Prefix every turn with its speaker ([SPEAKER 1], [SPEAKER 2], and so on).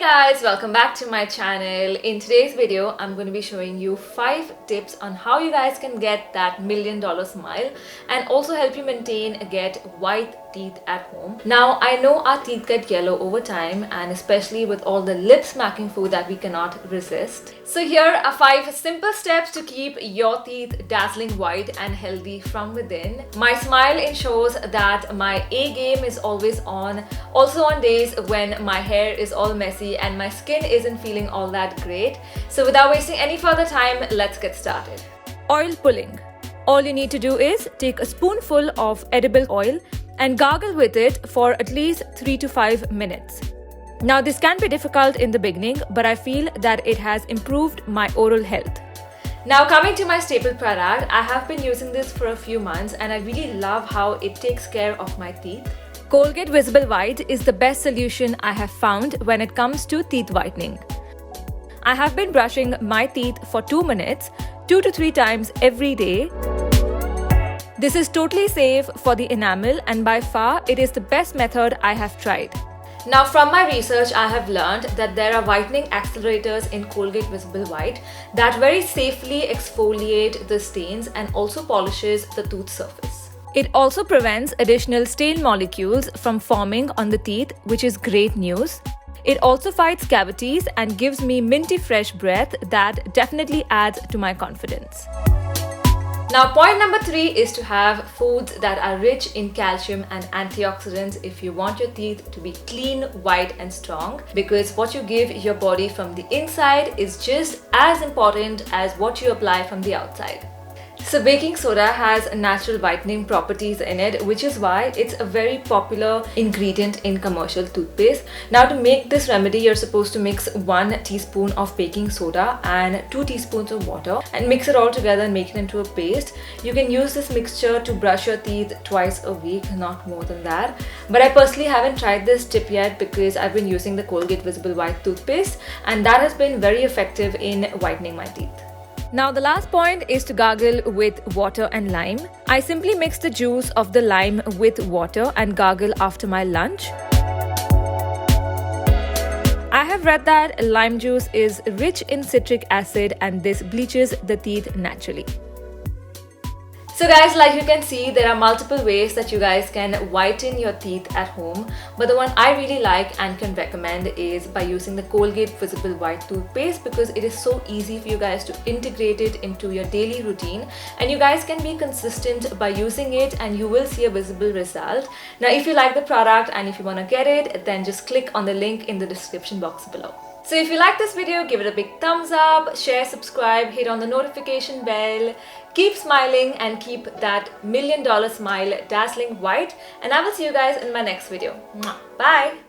[SPEAKER 1] guys, welcome back to my channel. In today's video, I'm going to be showing you 5 tips on how you guys can get that $1,000,000 smile and also help you maintain get white teeth at home. Now, I know our teeth get yellow over time, and especially with all the lip smacking food that we cannot resist. So here are 5 simple steps to keep your teeth dazzling white and healthy from within. My smile ensures that my A game is always on, also on days when my hair is all messy and my skin isn't feeling all that great. So without wasting any further time, let's get started. Oil pulling. All you need to do is take a spoonful of edible oil and gargle with it for at least 3 to 5 minutes. Now this can be difficult in the beginning, but I feel that it has improved my oral health. Now coming to my staple product, I have been using this for a few months and I really love how it takes care of my teeth. Colgate Visible White is the best solution I have found when it comes to teeth whitening. I have been brushing my teeth for 2 minutes, 2 to 3 times every day. This is totally safe for the enamel and by far it is the best method I have tried. Now from my research, I have learned that there are whitening accelerators in Colgate Visible White that very safely exfoliate the stains and also polishes the tooth surface. It also prevents additional stain molecules from forming on the teeth, which is great news. It also fights cavities and gives me minty fresh breath that definitely adds to my confidence. Now point number 3 is to have foods that are rich in calcium and antioxidants if you want your teeth to be clean, white and strong, because what you give your body from the inside is just as important as what you apply from the outside. So baking soda has natural whitening properties in it, which is why it's a very popular ingredient in commercial toothpaste. Now to make this remedy, you're supposed to mix 1 teaspoon of baking soda and 2 teaspoons of water and mix it all together and make it into a paste. You can use this mixture to brush your teeth twice a week, not more than that. But I personally haven't tried this tip yet because I've been using the Colgate Visible White toothpaste and that has been very effective in whitening my teeth. Now the last point is to gargle with water and lime. I simply mix the juice of the lime with water and gargle after my lunch. I have read that lime juice is rich in citric acid and this bleaches the teeth naturally. So guys, like you can see, there are multiple ways that you guys can whiten your teeth at home, but the one I really like and can recommend is by using the Colgate Visible White toothpaste, because it is so easy for you guys to integrate it into your daily routine and you guys can be consistent by using it and you will see a visible result. Now if you like the product and if you want to get it, then just click on the link in the description box below. So if you like this video, give it a big thumbs up, share, subscribe, hit on the notification bell, keep smiling and keep that $1,000,000 smile dazzling white, and I will see you guys in my next video. Bye!